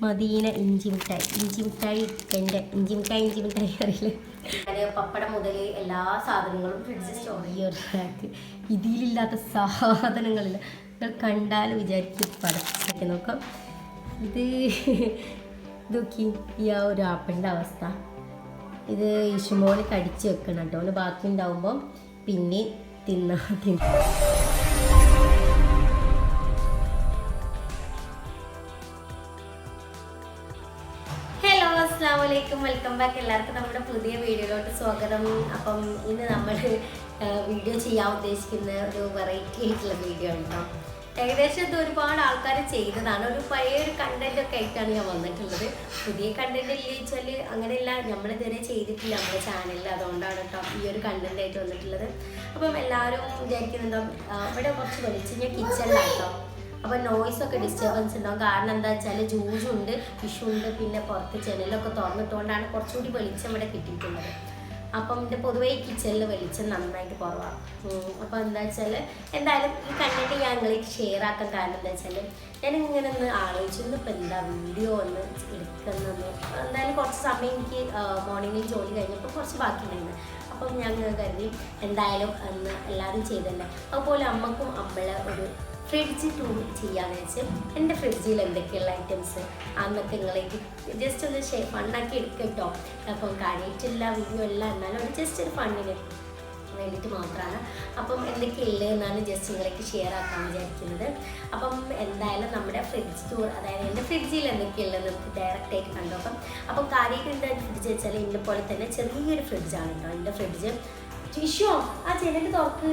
Medina ഇഞ്ചി മിഠായി അറിയില്ല. പപ്പടം മുതൽ എല്ലാ സാധനങ്ങളും ഫ്രിഡ്ജ് സ്റ്റോർ ചെയ്യാറ്. ഇതിലില്ലാത്ത സാധനങ്ങളില്ല. നിങ്ങൾ കണ്ടാലും വിചാരിക്കും പടച്ചൊക്കെ നോക്കാം. ഇത് നോക്കി ഈ ആ ഒരു ആപ്പിളിൻ്റെ അവസ്ഥ. ഇത് ഇഷുമോന് കടിച്ച് വെക്കണം കേട്ടോ. അവന് ബാക്കി ഉണ്ടാവുമ്പം പിന്നെ തിന്നാ. അസ്സലാമലൈക്കും, വെൽക്കം ബാക്ക്. എല്ലാവർക്കും നമ്മുടെ പുതിയ വീഡിയോയിലോട്ട് സ്വാഗതം. അപ്പം ഇന്ന് നമ്മൾ വീഡിയോ ചെയ്യാൻ ഉദ്ദേശിക്കുന്ന ഒരു വെറൈറ്റി ആയിട്ടുള്ള വീഡിയോ ഉണ്ടോ. ഏകദേശം ഇത് ഒരുപാട് ആൾക്കാർ ചെയ്തതാണ്. ഒരു പഴയ ഒരു കണ്ടന്റ് ഒക്കെ ആയിട്ടാണ് ഞാൻ വന്നിട്ടുള്ളത്. പുതിയ കണ്ടന്റ് ഇല്ല വെച്ചാൽ അങ്ങനെയല്ല, നമ്മളിതുവരെ ചെയ്തിട്ടില്ല നമ്മുടെ ചാനലിൽ. അതുകൊണ്ടാണ് കേട്ടോ ഈ ഒരു കണ്ടന്റ് ആയിട്ട് വന്നിട്ടുള്ളത്. അപ്പം എല്ലാവരും വിചാരിക്കുന്നുണ്ടോ ഇവിടെ കുറച്ച് വെളിച്ചം ഞാൻ കിച്ചണിലാട്ടോ. അപ്പോൾ നോയ്സൊക്കെ ഡിസ്റ്റർബൻസ് ഉണ്ടാവും. കാരണം എന്താ വെച്ചാൽ ജൂസുണ്ട്, ഫിഷുണ്ട്, പിന്നെ പുറത്ത് ജനലൊക്കെ തുറന്നിട്ടുകൊണ്ടാണ് കുറച്ചുകൂടി വെളിച്ചം ഇവിടെ കിട്ടിയിട്ടുള്ളത്. അപ്പം ഇത് പൊതുവേ ഈ കിച്ചണിൽ വെളിച്ചം നന്നായിട്ട് കുറവാണ്. അപ്പോൾ എന്താ വെച്ചാൽ എന്തായാലും ഈ കണ്ടിട്ട് ഞാൻ നിങ്ങളേക്ക് ഷെയർ ആക്കാൻ കാരണം എന്താ വെച്ചാൽ ഞാനിങ്ങനെ ഒന്ന് ആലോചിച്ചു ഇപ്പം എന്താ വീഡിയോ ഒന്ന് എടുക്കുന്നതെന്ന്. എന്തായാലും കുറച്ച് സമയം എനിക്ക് മോർണിംഗിൽ ജോലി കഴിഞ്ഞപ്പോൾ കുറച്ച് ബാക്കിയുണ്ടായിരുന്നു. അപ്പം ഞാൻ കരുതി എന്തായാലും ഒന്ന് എല്ലാവരും ചെയ്തല്ലേ. അതുപോലെ അമ്മക്കും നമ്മളെ ഒരു ഫ്രിഡ്ജ് ടൂർ ചെയ്യാന്ന് വെച്ച് എൻ്റെ ഫ്രിഡ്ജിൽ എന്തൊക്കെയുള്ള ഐറ്റംസ് അന്നൊക്കെ നിങ്ങളേക്ക് ജസ്റ്റ് ഒന്ന് ഫണ്ണാക്കി എടുക്കട്ടോ. അപ്പം കാര്യമായിട്ടില്ല വീഡിയോ എല്ലാം, എന്നാലും ഒരു ജസ്റ്റ് ഒരു ഫണ്ണിന് വേണ്ടിയിട്ട് മാത്രമാണ്. അപ്പം എന്തൊക്കെയുള്ള എന്നാണ് ജസ്റ്റ് നിങ്ങളേക്ക് ഷെയർ ആക്കാൻ വിചാരിക്കുന്നത്. അപ്പം എന്തായാലും നമ്മുടെ ഫ്രിഡ്ജ് ടൂർ, അതായത് എൻ്റെ ഫ്രിഡ്ജിൽ എന്തൊക്കെയുള്ളത് നമുക്ക് ഡയറക്റ്റായിട്ട് കണ്ടോക്കാം. അപ്പം കാര്യമായിട്ട് എന്താ ഫ്രിഡ്ജ് വെച്ചാൽ ഇതിൻ്റെ പോലെ തന്നെ ചെറിയൊരു ഫ്രിഡ്ജാണ് കേട്ടോ എൻ്റെ ഫ്രിഡ്ജ്. വിഷോ ആ ജനൽ തുറക്ക്.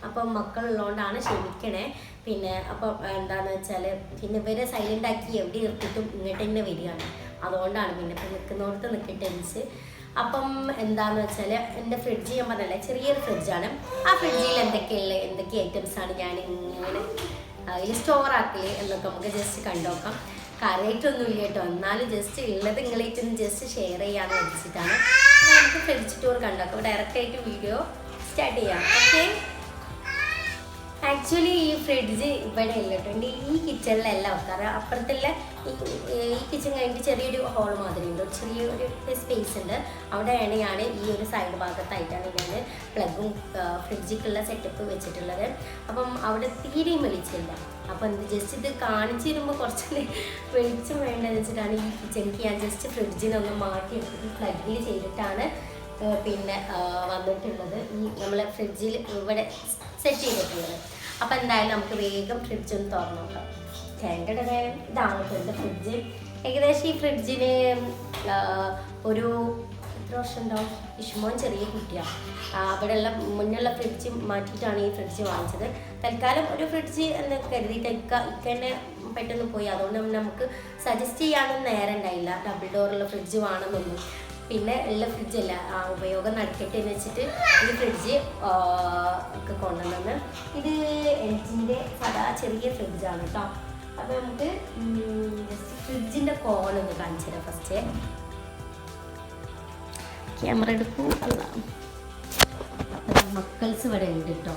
അപ്പം മക്കളുള്ളതുകൊണ്ടാണ്, ക്ഷമിക്കണേ. പിന്നെ അപ്പം എന്താണെന്ന് വെച്ചാൽ പിന്നെ ഇവരെ സൈലൻ്റ് ആക്കി എവിടെ നിർത്തിയിട്ടും ഇങ്ങോട്ട് തന്നെ വരികയാണ്. അതുകൊണ്ടാണ് പിന്നെ ഇപ്പം നിൽക്കുന്നിടത്ത് നിൽക്കട്ടെ വെച്ച്. അപ്പം എന്താണെന്ന് വെച്ചാൽ എൻ്റെ ഫ്രിഡ്ജ് ഞാൻ പറഞ്ഞല്ലേ ചെറിയൊരു ഫ്രിഡ്ജാണ്. ആ ഫ്രിഡ്ജിൽ എന്തൊക്കെ ഐറ്റംസാണ് ഞാൻ ഇങ്ങനെ അതിൽ സ്റ്റോർ ആക്കല് എന്നൊക്കെ നമുക്ക് ജസ്റ്റ് കണ്ടുനോക്കാം. കറിയായിട്ടൊന്നും ഇല്ല കേട്ടോ, എന്നാലും ജസ്റ്റ് ഉള്ളത് നിങ്ങളായിട്ടൊന്ന് ജസ്റ്റ് ഷെയർ ചെയ്യാമെന്ന് വെച്ചിട്ടാണ്. നമുക്ക് ഫ്രിഡ്ജ് ടൂർ കണ്ടുനോക്കാം. ഡയറക്റ്റായിട്ട് വീഡിയോ സ്റ്റാർട്ട് ചെയ്യാം. ഓക്കെ. ആക്ച്വലി ഈ ഫ്രിഡ്ജ് ഇവിടെ ഇല്ല കേട്ടോ, ഈ കിച്ചണിലല്ല വെക്കാറ്. അപ്പുറത്തുള്ള ഈ കിച്ചൺ കഴിഞ്ഞിട്ട് ചെറിയൊരു ഹോൾ മാതിരി ഉണ്ട്, ചെറിയൊരു സ്പേസ് ഉണ്ട്. അവിടെയാണ് ഞാൻ ഈ ഒരു സൈഡ് ഭാഗത്തായിട്ടാണ് ഞാൻ പ്ലഗും ഫ്രിഡ്ജിക്കുള്ള സെറ്റപ്പ് വെച്ചിട്ടുള്ളത്. അപ്പം അവിടെ തീരെയും വെളിച്ചില്ല. അപ്പം എന്ത് ജസ്റ്റ് ഇത് കാണിച്ചു തരുമ്പോൾ കുറച്ച് വെളിച്ചം വേണ്ടതെന്ന് വെച്ചിട്ടാണ് ഈ കിച്ചണിക്ക് ഞാൻ ജസ്റ്റ് ഫ്രിഡ്ജിനൊന്ന് മാറ്റി എടുത്തിട്ട് പ്ലഗിൽ ചെയ്തിട്ടാണ് പിന്നെ വന്നിട്ടുള്ളത്. ഈ നമ്മളെ ഫ്രിഡ്ജിൽ ഇവിടെ സെറ്റ് ചെയ്തിട്ടുള്ളത്. അപ്പം എന്തായാലും നമുക്ക് വേഗം ഫ്രിഡ്ജ് ഒന്ന് തുറന്നു നോക്കാം. ഇതാണ് എൻ്റെ ഫ്രിഡ്ജ്. ഏകദേശം ഈ ഫ്രിഡ്ജിന് ഒരു എത്ര വർഷം ഉണ്ടാവും. ഇഷ്മോൻ ചെറിയ കുട്ടിയാണ്. അവിടെയുള്ള മുന്നുള്ള ഫ്രിഡ്ജ് മാറ്റിയിട്ടാണ് ഈ ഫ്രിഡ്ജ് വാങ്ങിച്ചത്. തൽക്കാലം ഒരു ഫ്രിഡ്ജ് എന്ന് കരുതിയിട്ട് ഇക്കന്നെ പെട്ടെന്ന് പോയി. അതുകൊണ്ട് നമുക്ക് സജസ്റ്റ് ചെയ്യാനൊന്നും നേരം ഉണ്ടായില്ല ഡബിൾ ഡോറുള്ള ഫ്രിഡ്ജ് വേണമെന്നൊന്നും. പിന്നെ ഉള്ള ഫ്രിഡ്ജല്ല ഉപയോഗം നടക്കട്ടെ എന്ന് വെച്ചിട്ട് ഈ ഫ്രിഡ്ജ് ഒക്കെ കൊണ്ടുവന്നത്. ഇത് എൽജിൻ്റെ സാധാ ചെറിയ ഫ്രിഡ്ജാണ് കേട്ടോ. അപ്പോൾ നമുക്ക് ജസ്റ്റ് ഫ്രിഡ്ജിൻ്റെ കോണൊന്ന് കാണിച്ചു തരാം. ഫസ്റ്റ് ക്യാമറ എടുക്കൂ. അല്ല മക്കൾസ് ഇവിടെ ഉണ്ട് കേട്ടോ,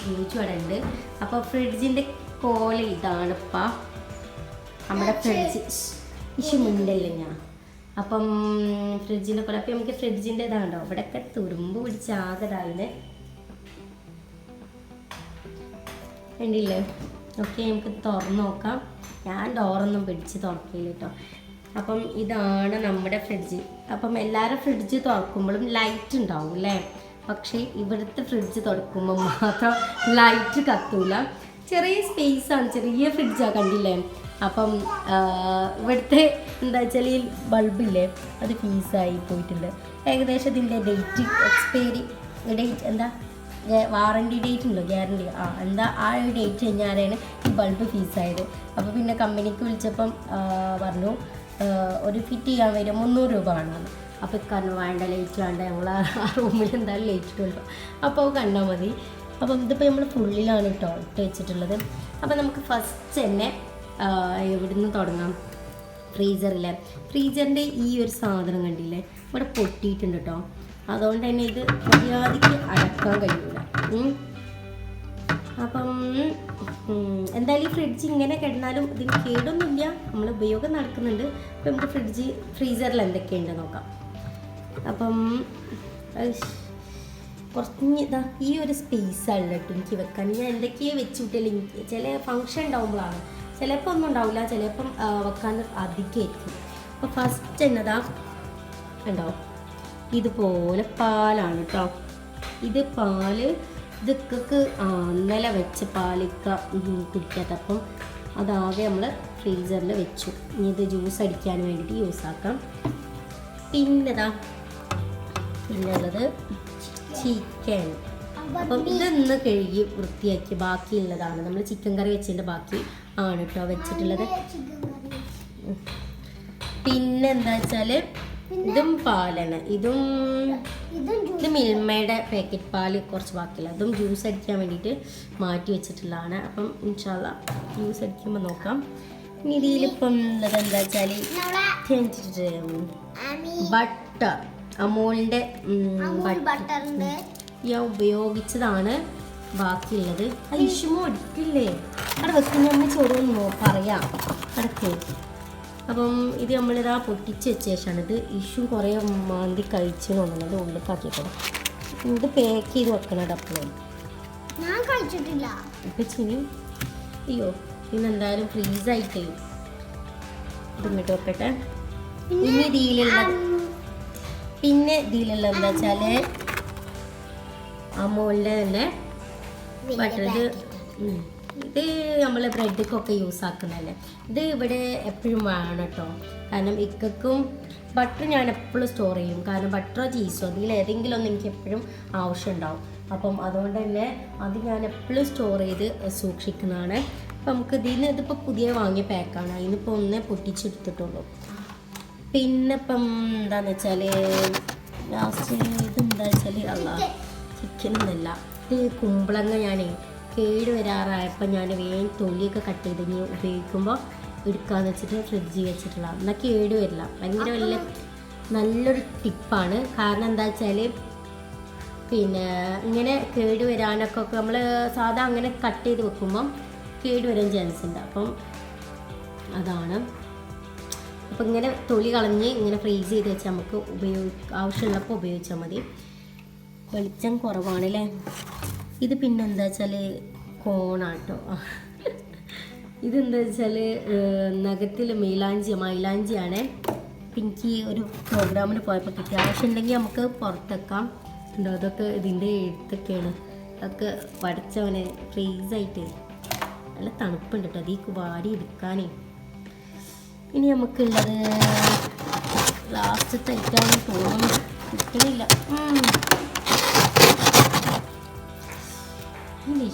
യൂജ് ഇവിടെ ഉണ്ട്. അപ്പോൾ ഫ്രിഡ്ജിൻ്റെ കോല ഇതാണ് ഇപ്പം നമ്മുടെ ഫ്രിഡ്ജ്. ഇഷ്യൂ മുണ്ടല്ലേ ഞാൻ. അപ്പം ഫ്രിഡ്ജിൻ്റെ പോലെ അപ്പം നമുക്ക് ഫ്രിഡ്ജിൻ്റെ ഇതാണ്ടോ ഇവിടെയൊക്കെ തുരുമ്പ് പിടിച്ച ആകതായിന് വേണ്ടിയില്ലേ. ഓക്കെ, നമുക്ക് തുറന്ന് നോക്കാം. ഞാൻ ഡോറൊന്നും പിടിച്ച് തുറക്കില്ല കേട്ടോ. അപ്പം ഇതാണ് നമ്മുടെ ഫ്രിഡ്ജ്. അപ്പം എല്ലാവരും ഫ്രിഡ്ജ് തുറക്കുമ്പോഴും ലൈറ്റ് ഉണ്ടാവും അല്ലേ, പക്ഷേ ഇവിടുത്തെ ഫ്രിഡ്ജ് തുറക്കുമ്പോൾ മാത്രം ലൈറ്റ് കത്തൂല. ചെറിയ സ്പേസാണ്, ചെറിയ ഫ്രിഡ്ജാണ്, കണ്ടില്ലേ. അപ്പം ഇവിടുത്തെ എന്താ വെച്ചാൽ ഈ ബൾബില്ലേ അത് ഫീസായി പോയിട്ടുണ്ട്. ഏകദേശം ഇതിൻ്റെ ഡേറ്റ് എക്സ്പയറി ഡേറ്റ് എന്താ വാറണ്ടി ഡേറ്റ് ഉണ്ടോ, ഗ്യാരണ്ടി എന്താ ആ ഒരു ഡേറ്റ് കഴിഞ്ഞാലാണ് ഈ ബൾബ് ഫീസായത്. അപ്പോൾ പിന്നെ കമ്പനിക്ക് വിളിച്ചപ്പം പറഞ്ഞു ഒരു ഫിറ്റ് ചെയ്യാൻ വരും 300 രൂപ വേണമെന്ന്. അപ്പോൾ കാരണം വേണ്ട, ലേറ്റ് വേണ്ട, ഞങ്ങൾ ആ റൂമിൽ എന്തായാലും ലേറ്റ് ഇട്ടുള്ളൂ. അപ്പോൾ കണ്ടാൽ മതി. അപ്പം ഇതിപ്പോൾ നമ്മൾ ഫുള്ളിലാണ് കേട്ടോ ഇട്ട് വെച്ചിട്ടുള്ളത്. അപ്പം നമുക്ക് ഫസ്റ്റ് തന്നെ എവിടുന്ന് തുടങ്ങാം. ഫ്രീസറിൻ്റെ ഈ ഒരു സാധനം കണ്ടില്ലേ ഇവിടെ പൊട്ടിയിട്ടുണ്ട് കേട്ടോ. അതുകൊണ്ട് തന്നെ ഇത് മര്യാദയ്ക്ക് അടക്കാൻ കഴിയില്ല. അപ്പം എന്തായാലും ഈ ഫ്രിഡ്ജ് ഇങ്ങനെ കിടന്നാലും ഇതിന് കേടൊന്നുമില്ല, നമ്മൾ ഉപയോഗം നടക്കുന്നുണ്ട്. അപ്പം നമുക്ക് ഫ്രീസറിൽ എന്തൊക്കെയുണ്ട് നോക്കാം. അപ്പം കുറച്ച് ഇതാ ഈ ഒരു സ്പേസാണ് കേട്ടോ എനിക്ക് വെക്കാൻ. ഞാൻ എന്തൊക്കെയോ വെച്ചുവിട്ടില്ല, എനിക്ക് ചില ഫങ്ഷൻ ഉണ്ടാകുമ്പോഴാണ്, ചിലപ്പോൾ ഒന്നും ഉണ്ടാവില്ല, ചിലപ്പം വെക്കാൻ അധികമായിരിക്കും. അപ്പോൾ ഫസ്റ്റ് എന്നതാ ഉണ്ടാവും ഇതുപോലെ പാലാണ് കേട്ടോ. ഇത് പാല് ഇതൊക്കെ ഇന്നലെ വെച്ച് പാലിക്ക കുടിക്കാത്ത, അപ്പം അതാകെ നമ്മൾ ഫ്രീസറിൽ വെച്ചു. ഇനി ഇത് ജ്യൂസ് അടിക്കാൻ വേണ്ടിയിട്ട് യൂസ് ആക്കാം. പിന്നെതാ പിന്നുള്ളത് ചിക്കൻ. അപ്പം ഇതൊന്ന് കഴുകി വൃത്തിയാക്കി ബാക്കിയുള്ളതാണ്, നമ്മൾ ചിക്കൻ കറി വെച്ചതിൻ്റെ ബാക്കി ആണ് കേട്ടോ വെച്ചിട്ടുള്ളത്. പിന്നെ എന്താ വെച്ചാൽ ഇതും പാലാണ്, ഇത് മിൽമയുടെ പാക്കറ്റ് പാല് കുറച്ച് ബാക്കിയില്ല, അതും ജ്യൂസ് അടിക്കാൻ വേണ്ടിയിട്ട് മാറ്റി വെച്ചിട്ടുള്ളതാണ്. അപ്പം ഇൻഷാല്ല ജ്യൂസ് അടിക്കുമ്പോൾ നോക്കാം. ഇനി ഇതിലിപ്പം ഉള്ളത് എന്താ വെച്ചാൽ ബട്ടർ, അമൂലിൻ്റെ ബട്ടർ ഞാൻ ഉപയോഗിച്ചതാണ് ബാക്കിയുള്ളത്. ഇഷുമോ എടുക്കില്ലേ അവിടെ വെക്കുന്ന നമ്മൾ ചോറൊന്നോ പറയാം അടക്കേ. അപ്പം ഇത് നമ്മളിതാ പൊട്ടിച്ച് വെച്ച ശേഷമാണ് ഇത് ഇഷ്യൂ കുറേ മാന്തി കഴിച്ചു തോന്നുന്നത് ഉള്ളിലാക്കിയിട്ട്. ഇത് പാക്ക് ചെയ്ത് വെക്കണം ഡപ്പളും. ഞാൻ കഴിച്ചിട്ടില്ല ഇപ്പം ചിനി. അയ്യോ പിന്നെന്തായാലും ഫ്രീസായിട്ട് ഇങ്ങോട്ട് വെക്കട്ടെ. പിന്നെ ഇതിലുള്ള എന്താ വെച്ചാൽ അമൂലിൻ്റെ തന്നെ ബട്ടർ. ഇത് നമ്മൾ ബ്രെഡൊക്കെ യൂസ് ആക്കുന്നതല്ലേ. ഇത് ഇവിടെ എപ്പോഴും വേണം കേട്ടോ, കാരണം ഇക്കും ബട്ടർ ഞാൻ എപ്പോഴും സ്റ്റോർ ചെയ്യും, കാരണം ബട്ടറോ ചീസോ അതിൽ ഏതെങ്കിലും ഒന്ന് എനിക്ക് എപ്പോഴും ആവശ്യമുണ്ടാവും. അപ്പം അതുകൊണ്ട് തന്നെ അത് ഞാൻ എപ്പോഴും സ്റ്റോർ ചെയ്ത് സൂക്ഷിക്കുന്നതാണ്. അപ്പം നമുക്ക് ഇതിപ്പോൾ പുതിയ വാങ്ങിയ പാക്കാണ്, അതിനിപ്പോൾ ഒന്നേ പൊട്ടിച്ചെടുത്തിട്ടുള്ളൂ. പിന്നെ ഇപ്പം എന്താണെന്ന് വെച്ചാൽ ലാസ്റ്റ് ഇതെന്താ വെച്ചാൽ ചിക്കൻ എന്നല്ല, ഇത് കുമ്പളങ്ങ ഞാനേ കേട് വരാറായപ്പോൾ ഞാൻ വേഗം തൊലിയൊക്കെ കട്ട് ചെയ്ത് ഇനി ഉപയോഗിക്കുമ്പോൾ എടുക്കാമെന്ന് വെച്ചിട്ട് ഫ്രിഡ്ജിൽ വെച്ചിട്ടുള്ള, എന്നാൽ കേട് വരില്ല. ഭയങ്കര വലിയ നല്ലൊരു ടിപ്പാണ്. കാരണം എന്താ വെച്ചാൽ പിന്നെ ഇങ്ങനെ കേട് വരാനൊക്കെ നമ്മൾ സാധാ അങ്ങനെ കട്ട് ചെയ്ത് വെക്കുമ്പം കേട് വരാൻ ചാൻസ് ഉണ്ട്. അപ്പം അതാണ്. അപ്പം ഇങ്ങനെ തൊലി കളഞ്ഞ് ഇങ്ങനെ ഫ്രീസ് ചെയ്ത് വെച്ചാൽ നമുക്ക് ആവശ്യമുള്ളപ്പോൾ ഉപയോഗിച്ചാൽ മതി. വെളിച്ചം കുറവാണല്ലേ. ഇത് പിന്നെ എന്താ വെച്ചാൽ കോണാട്ടോ. ഇതെന്താ വെച്ചാൽ നഖത്തിൽ മൈലാഞ്ചിയാണ്. എനിക്ക് ഒരു പ്രോഗ്രാമിന് പോയപ്പോൾ കിട്ടിയ ആവശ്യമുണ്ടെങ്കിൽ നമുക്ക് പുറത്തേക്കാം. ഉണ്ടോ അതൊക്കെ ഇതിൻ്റെ എഴുത്തൊക്കെയാണ്, അതൊക്കെ പഠിച്ചവനെ ഫ്രീസായിട്ട് നല്ല തണുപ്പുണ്ട് കേട്ടോ അതിക്ക് വാരി എടുക്കാനേ. ഇനി നമുക്കുള്ളത് ലാസ്റ്റത്തെ ഐറ്റാണെന്ന് തോന്നുന്നു, കിട്ടണില്ല.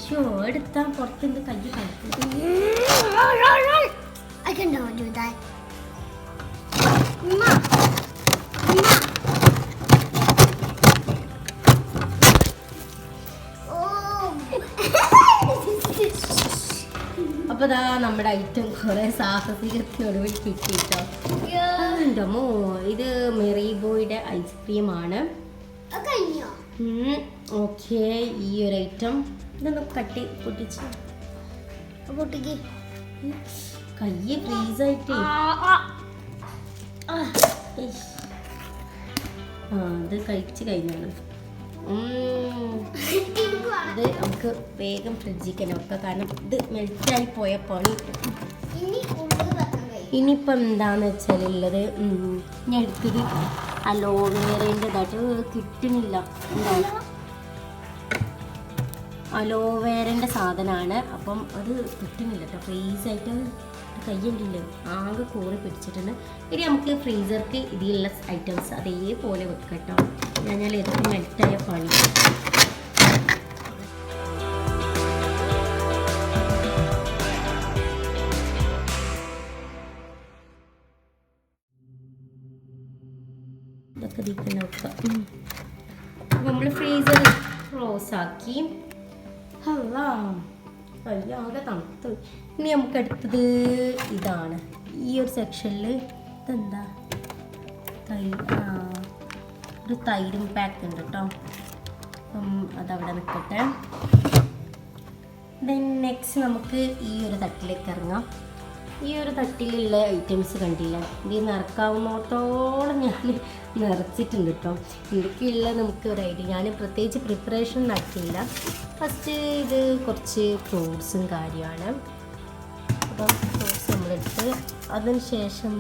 ഷോ എടുത്താൽ പുറത്തുണ്ട് കൈ കളിക്കും. അപ്പോൾ ഇതാ നമ്മുടെ ഐറ്റം കുറേ സാഹസികത്തിനൊടുവിൽ കിട്ടിയിട്ടോ. എൻ്റെ മോ ഇത് മെറിബോയുടെ ഐസ്ക്രീമാണ്. ഓക്കെ, ഈ ഒരു ഐറ്റം ഇതൊന്ന് പൊട്ടിച്ച് കൈ ഫ്രീസായിട്ട് ഇത് കഴിച്ച് കഴിഞ്ഞാണ്. ഇത് നമുക്ക് വേഗം ഫ്രിഡ്ജിൽ തന്നെ വെക്കാം, കാരണം ഇത് മെൽറ്റായി പോയ പണി. ഇനിയിപ്പോൾ എന്താണെന്ന് വെച്ചാൽ ഉള്ളത് ഞാൻ എടുത്തത് അലോവേരേൻ്റെതായിട്ട് കിട്ടണില്ല. എന്താ അലോവേരൻ്റെ സാധനമാണ്, അപ്പം അത് കിട്ടുന്നില്ല കേട്ടോ. ഫ്രീസായിട്ട് കയ്യുണ്ടല്ലോ ആകെ കോറി പിടിച്ചിട്ടുണ്ട്. ഇനി നമുക്ക് ഫ്രീസർക്ക് ഇതിലുള്ള ഐറ്റംസ് അതേപോലെ വെക്കാം കേട്ടോ. ഞാൻ ഇതൊക്കെ മെൽറ്റായ പണി. ഇതൊക്കെ ഇതിൽ വെക്കാം. നമ്മൾ ഫ്രീസർ ക്ലോസ് ആക്കി. ആകെ തണുത്ത്. ഇനി നമുക്ക് അടുത്തത് ഇതാണ്. ഈ ഒരു സെക്ഷനിൽ ഇതെന്താ ഒരു തൈരും പാക്ക് ഉണ്ട് കേട്ടോ. അപ്പം അതവിടെ നിൽക്കട്ടെ. ദെൻ നെക്സ്റ്റ് നമുക്ക് ഈ ഒരു തട്ടിലേക്ക് ഇറങ്ങാം. ഈ ഒരു തട്ടിലുള്ള ഐറ്റംസ് കണ്ടില്ല, ഇത് നിറക്കാവുന്നോത്തോളം ഞാൻ നിറച്ചിട്ടുണ്ട് കേട്ടോ. എന്തൊക്കെയുള്ള നമുക്ക് ഒരു ഐഡിയ. ഞാൻ പ്രത്യേകിച്ച് പ്രിപ്പറേഷൻ നടത്തിയില്ല. ഫസ്റ്റ് ഇത് കുറച്ച് ഫ്രൂട്ട്സും കാര്യമാണ്. അപ്പം ഫ്രൂട്ട്സ് നമ്മളെടുത്ത് അതിന് ശേഷം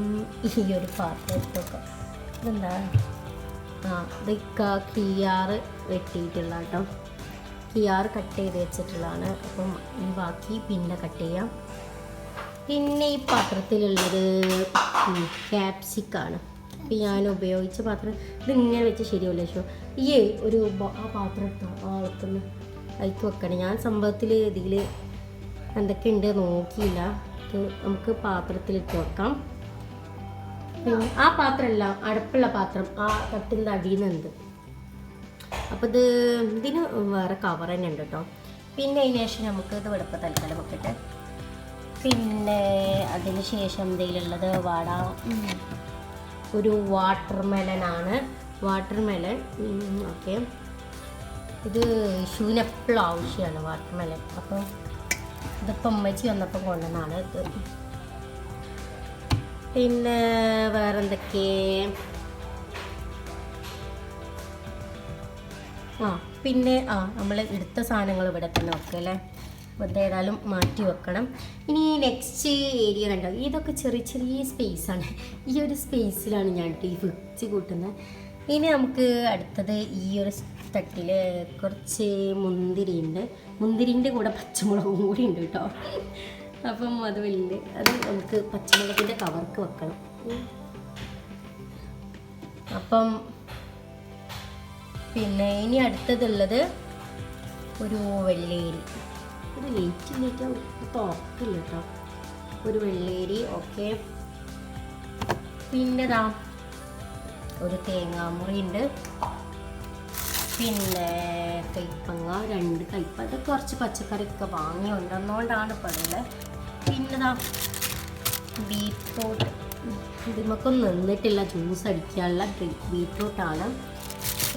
ഈ ഒരു പാത്രം എടുത്തൊക്കെ ഇതെന്താ ഇത് കിയാറ് വെട്ടിയിട്ടുള്ള കേട്ടോ. കിയാറ് കട്ട് ചെയ്ത് വെച്ചിട്ടുള്ളതാണ്. അപ്പം ഈ ബാക്കി പിന്നെ കട്ട് ചെയ്യാം. പിന്നെ ഈ പാത്രത്തിലുള്ളത് ക്യാപ്സിക്കാണ്. അപ്പം ഞാൻ ഉപയോഗിച്ച പാത്രം ഇതിങ്ങനെ വെച്ച് ശരിയല്ല. ശോ ഈ ഒരു ആ പാത്രം എടുത്തോ ആൾക്കൊന്ന് അതിക്ക് വെക്കണം. ഞാൻ സംഭവത്തിൽ ഇതിൽ എന്തൊക്കെയുണ്ട് നോക്കിയില്ല. ഇത് നമുക്ക് പാത്രത്തിലിട്ട് വെക്കാം. പിന്നെ ആ പാത്രമല്ല, അടുപ്പുള്ള പാത്രം ആ തട്ടിൻ്റെ അടിയിൽ നിന്നുണ്ട്. അപ്പോൾ ഇതിന് വേറെ കവർ തന്നെ ഉണ്ട് കേട്ടോ. പിന്നെ അതിന് ശേഷം നമുക്ക് ഇത് വെളുപ്പ് തൽക്കാലം വെക്കട്ടെ. പിന്നെ അതിന് ശേഷം എന്തെങ്കിലുള്ളത് ഒരു വാട്ടർ മെലനാണ്. Watermelon okay. ഇത് ഷൂനെപ്പോഴും ആവശ്യമാണ് വാട്ടർ മെലൻ. അപ്പം ഇതിപ്പം അമ്മച്ചി വന്നപ്പോൾ കൊണ്ടുവന്നാണ് ഇത്. പിന്നെ വേറെന്തൊക്കെ പിന്നെ നമ്മൾ എടുത്ത സാധനങ്ങൾ ഇവിടെ തന്നെ വെക്കുക അല്ലേ. ഏതായാലും മാറ്റി വെക്കണം. ഇനി നെക്സ്റ്റ് ഏരിയ കണ്ടോ, ഇതൊക്കെ ചെറിയ ചെറിയ സ്പേസാണ്. ഈ ഒരു സ്പേസിലാണ് ഞാൻ ഈ വെച്ച് കൂട്ടുന്നത്. ഇനി നമുക്ക് അടുത്തത് ഈ ഒരു തട്ടിൽ കുറച്ച് മുന്തിരിയുണ്ട്. മുന്തിരിൻ്റെ കൂടെ പച്ചമുളകും കൂടി ഉണ്ട് കേട്ടോ. അപ്പം അത് നമുക്ക് പച്ചമുളകിൻ്റെ കവർക്ക് വെക്കണം. അപ്പം പിന്നെ ഇനി അടുത്തതുള്ളത് ഒരു വെള്ളേരി. ഒരു ലേറ്റ് തുറക്കില്ല കേട്ടോ. ഒരു വെള്ളേരി ഓക്കെ. പിന്നെ ഒരു തേങ്ങാമുറി ഉണ്ട്. പിന്നെ കൈപ്പങ്ങ 2 കൈപ്പ. അത് കുറച്ച് പച്ചക്കറിയൊക്കെ വാങ്ങി കൊണ്ടുവന്നുകൊണ്ടാണ് പറയുന്നത്. പിന്നെ ബീറ്റ്റൂട്ട്. ഇതിമൊക്കൊന്നും നിന്നിട്ടില്ല. ജ്യൂസ് അടിക്കാനുള്ള ബീറ്റ്റൂട്ടാണ്.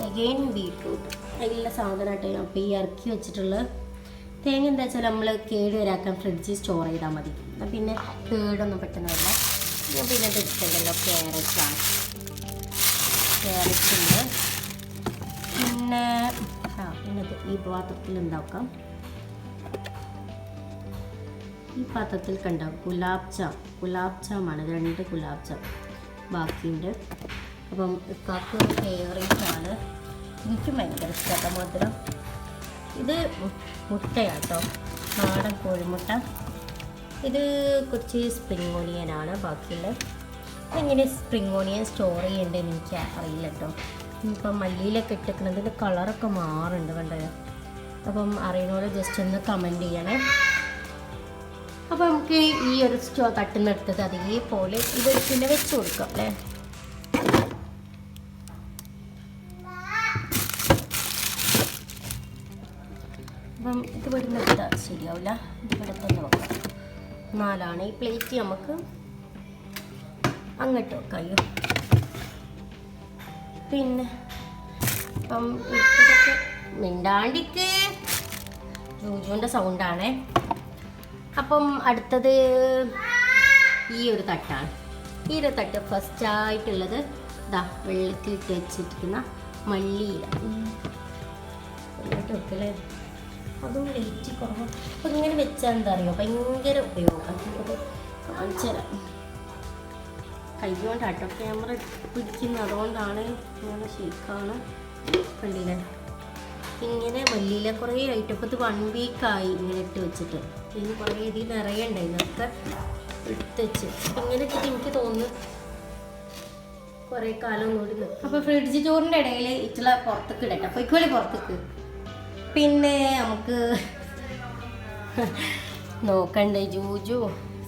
Again beetroot. അതിലുള്ള സാധനമായിട്ട് ഞാൻ ഇപ്പോൾ ഈ ഇറക്കി വെച്ചിട്ടുള്ളത്. തേങ്ങ എന്താ വെച്ചാൽ നമ്മൾ കേട് വരാക്കാൻ ഫ്രിഡ്ജിൽ സ്റ്റോർ ചെയ്താൽ മതി. പിന്നെ കേടൊന്നും പെട്ടെന്ന് വരില്ല. ഞാൻ പിന്നെ എടുത്തിട്ടുണ്ടല്ലോ ക്യാരറ്റാണ്. ക്യാരറ്റുണ്ട്. പിന്നെ ഈ പാത്രത്തിൽ ഉണ്ടാക്കാം. ഈ പാത്രത്തിൽ കണ്ടോ ഗുലാബ് ജാമാണ്. 2 ഗുലാബ് ജാം ബാക്കിയുണ്ട്. അപ്പം ഇക്കാക്ക് ഫേവറേറ്റാണ്. എനിക്കും ഭയങ്കര ഇഷ്ടമാണ് മധുരം. ഇത് മുട്ടയാട്ടോ, നാടൻ കോഴിമുട്ട. ഇത് കുറച്ച് സ്പ്രിംഗ് ഓണിയനാണ് ബാക്കിയുള്ള. എങ്ങനെ സ്പ്രിംഗ് ഓണിയൻ സ്റ്റോർ ചെയ്യേണ്ടതെന്ന് എനിക്ക് അറിയില്ല കേട്ടോ. ഇപ്പം മല്ലിയിലൊക്കെ ഇട്ടിരിക്കുന്നതിൻ്റെ കളറൊക്കെ മാറുന്നുണ്ട് കണ്ടോ. അപ്പം അറിയുന്നവർ ജസ്റ്റ് ഒന്ന് കമൻറ്റ് ചെയ്യണേ. അപ്പോൾ നമുക്ക് ഈ ഒരു തട്ടുന്നെടുത്തത് അതേപോലെ ഇത് പിന്നെ വെച്ച് കൊടുക്കാം അല്ലേ. അപ്പം ഇത് ഇവിടുന്ന് എടുത്താൽ ശരിയാവില്ല. ഇതിവിടെ തന്നെ വെക്കാം. 4 ഈ പ്ലേറ്റ് നമുക്ക് അങ്ങോട്ട് വെക്കാം. പിന്നെ അപ്പം ഇതൊക്കെ മിണ്ടാണ്ടിക്ക് ജൂജുവിൻ്റെ സൗണ്ടാണേ. അപ്പം അടുത്തത് ഈ ഒരു തട്ടാണ്. ഈ ഒരു തട്ട് ഫസ്റ്റായിട്ടുള്ളത് വെള്ളത്തിലിട്ട് വെച്ചിരിക്കുന്ന മല്ലിയില. എന്നിട്ട് വെക്കലേ അതും ലൈറ്റ് കുറവ്. അപ്പം ഇങ്ങനെ വെച്ചാൽ എന്താ അറിയുമോ, ഭയങ്കര ഉപയോഗം. കാണിച്ചു തരാം. കൈ കൊണ്ടാട്ടോ ക്യാമറ പിടിക്കുന്നത്, അതുകൊണ്ടാണ് ഇങ്ങനെ ഷേക്കാണ്. കണ്ടില്ലേ ഇങ്ങനെ മല്ലിയില കുറേ ആയിട്ട്. ഇപ്പോൾ ഇത് 1 വീക്കായി ഇങ്ങനെ ഇട്ട് വെച്ചിട്ട്. ഇനി കുറേ ഇതിൽ നിറയണ്ടേ, ഇതൊക്കെ എടുത്ത് വെച്ച് ഇങ്ങനെ ഇട്ടിട്ട് എനിക്ക് തോന്നുന്നു കുറേ കാലം ഒന്നുകൂടി നിൽക്കും. അപ്പോൾ ഫ്രിഡ്ജ് ചോറിൻ്റെ ഇടയിൽ ഇട്ടുള്ള പുറത്തേക്ക് ഇടട്ടെ. അപ്പോൾ ഇക്കുവളി പുറത്തേക്ക്. പിന്നെ നമുക്ക് നോക്കണ്ടേ, ജൂജു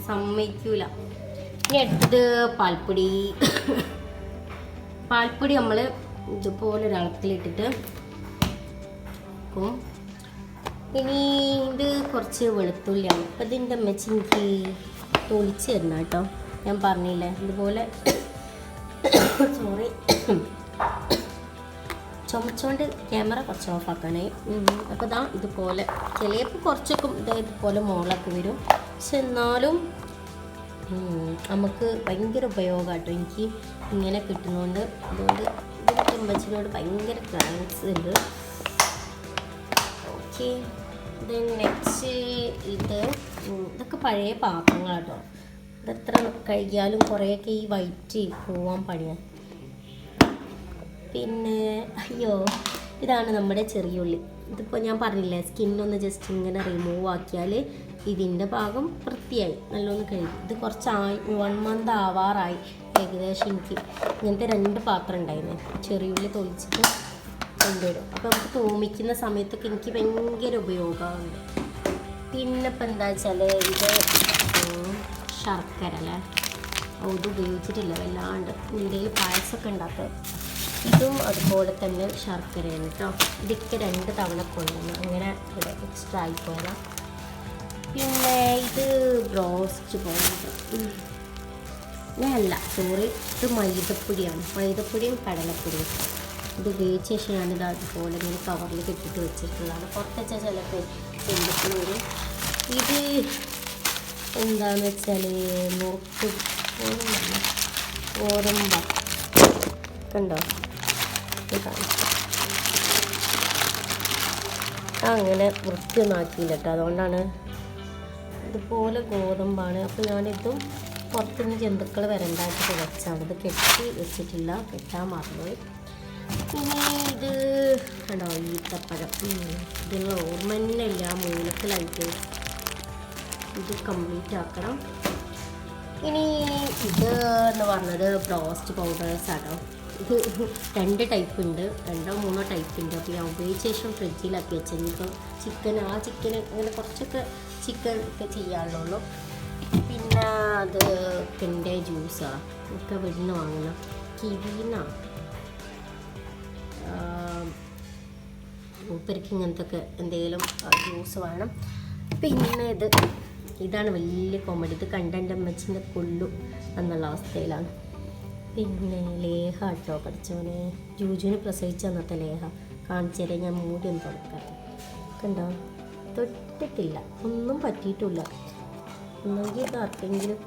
സമ്മതിക്കൂല. ഇനി അടുത്തത് പാൽപ്പൊടി. പാൽപ്പൊടി നമ്മൾ ഇതുപോലെ ഒരളത്തിലിട്ടിട്ട് വെക്കും. ഇനി ഇത് കുറച്ച് വെളുത്തുള്ളിയാണ്. അപ്പം ഇതിൻ്റെ അമ്മച്ചി എനിക്ക് തൊളിച്ച് തരണം കേട്ടോ. ഞാൻ പറഞ്ഞില്ലേ ഇതുപോലെ സോറി ചുമച്ചുകൊണ്ട് ക്യാമറ കുറച്ച് ഓഫാക്കാനായി. അപ്പോൾ ഇതാ ഇതുപോലെ ചിലപ്പോൾ കുറച്ചൊക്കെ ഇതുപോലെ മോളൊക്കെ വരും. പക്ഷെ എന്നാലും നമുക്ക് ഭയങ്കര ഉപയോഗമാട്ടോ എനിക്ക് ഇങ്ങനെ കിട്ടുന്നതുകൊണ്ട്. അതുകൊണ്ട് ഇതിൻ്റെ അമ്മച്ചിനോട് ഭയങ്കര താങ്ക്സ് ഉണ്ട്. ഓക്കെ, ദെൻ നെക്സ്റ്റ് ഇതൊക്കെ പഴയ പാത്രങ്ങളാട്ടോ. ഇതെത്ര കഴുകിയാലും കുറേയൊക്കെ ഈ വൈറ്റ് പോവാൻ പണിയാണ്. പിന്നെ അയ്യോ, ഇതാണ് നമ്മുടെ ചെറിയുള്ളി. ഇതിപ്പോൾ ഞാൻ പറഞ്ഞില്ലേ, സ്കിന്നൊന്ന് ജസ്റ്റ് ഇങ്ങനെ റിമൂവ് ആക്കിയാൽ ഇതിൻ്റെ ഭാഗം വൃത്തിയായി നല്ലോണം കഴുകി. ഇത് കുറച്ച് 1 മന്ത് ആവാറായി ഏകദേശം. എനിക്ക് ഇങ്ങനത്തെ 2 പാത്രം ഉണ്ടായിരുന്നു. ചെറിയുള്ളി തൊളിച്ചിട്ട് കൊണ്ടുവരും. അപ്പോൾ നമുക്ക് തോമിക്കുന്ന സമയത്തൊക്കെ എനിക്ക് ഭയങ്കര ഉപയോഗമുണ്ട്. പിന്നെ ഇപ്പം എന്താ വെച്ചാൽ ഇത് ശർക്കര അല്ലേ, ഇത് ഉപയോഗിച്ചിട്ടില്ല വല്ലാണ്ട്. ഇന്ത്യയിൽ പായസമൊക്കെ ഉണ്ടാക്കുക. ഇതും അതുപോലെ തന്നെ ശർക്കരയാണ് കേട്ടോ. ഇതൊക്കെ 2 തവണ കൊണ്ടുവന്നു, അങ്ങനെ ഇവിടെ എക്സ്ട്രാ ആയിപ്പോയതാണ്. പിന്നെ ഇത് ബ്രോസ്റ്റ് പൗഡർ അല്ല, സോറി, ഇത് മൈദപ്പൊടിയാണ്. മൈദപ്പൊടിയും കടലപ്പൊടിയും ഇത് ഉപയോഗിച്ച ശേഷം ഞാനിത് അതുപോലെ ഇങ്ങനെ കവറിൽ കെട്ടിട്ട് വെച്ചിട്ടുള്ളതാണ്. പുറത്ത് വെച്ചാൽ ചിലപ്പോൾ എന്തൊക്കെ വരും. ഇത് എന്താണെന്ന് വെച്ചാൽ നോക്ക് ഗോതമ്പ കണ്ടോ, അങ്ങനെ വൃത്തിയൊന്നും ആക്കിയില്ല കേട്ടോ. അതുകൊണ്ടാണ് ഇതുപോലെ ഗോതമ്പാണ്. അപ്പോൾ ഞാനിതും പുറത്തുനിന്ന് ജന്തുക്കൾ വരണ്ടായിട്ട് വെച്ചാണ്. ഇത് കെട്ടി വെച്ചിട്ടില്ല, കെട്ടാൻ മറന്നുപോയി. പിന്നെ ഇത് കണ്ടോ, ഈത്തപ്പഴം. ഇതിനുള്ള ഓർമ്മ തന്നെ ഇല്ല, മൂലത്തിലായിട്ട് ഇത് കംപ്ലീറ്റ് ആക്കണം. ഇനി ഇത് എന്ന് പറഞ്ഞത് ബ്രോസ്റ്റ് പൗഡേഴ്സാണോ. ഇത് 2 ടൈപ്പ് ഉണ്ട്, 2 3 ടൈപ്പ് ഉണ്ട്. അപ്പോൾ ഞാൻ ഉപയോഗിച്ച ശേഷം ഫ്രിഡ്ജിലാക്കി വെച്ചത്. ഇപ്പോൾ ചിക്കൻ അങ്ങനെ കുറച്ചൊക്കെ ചിക്കൻ ഒക്കെ ചെയ്യാനുള്ളൂ. പിന്നെ അത് പിന്നെ ജ്യൂസാണ് ഒക്കെ വീട്ടിൽ വാങ്ങുന്ന കിവീനാണ്. മൂപ്പർക്ക് ഇങ്ങനത്തെ ഒക്കെ എന്തെങ്കിലും ജ്യൂസ് വേണം. പിന്നെ ഇതാണ് വലിയ കോമഡി. ഇത് കണ്ടെൻ്റെ അമ്മച്ചിൻ്റെ കൊള്ളു എന്നുള്ള അവസ്ഥയിലാണ്. പിന്നെ ലേഹ കേട്ടോ, പഠിച്ചവനെ ജൂജുവിന് പ്രസവിച്ച അന്നത്തെ ലേഹ കാണിച്ചു തരാം. ഞാൻ മൂടി ഒന്ന് തുറക്കാം. കണ്ടോ, തൊട്ടിട്ടില്ല, ഒന്നും പറ്റിയിട്ടില്ല. ഒന്നെങ്കിൽ ഇത് ആർക്കെങ്കിലും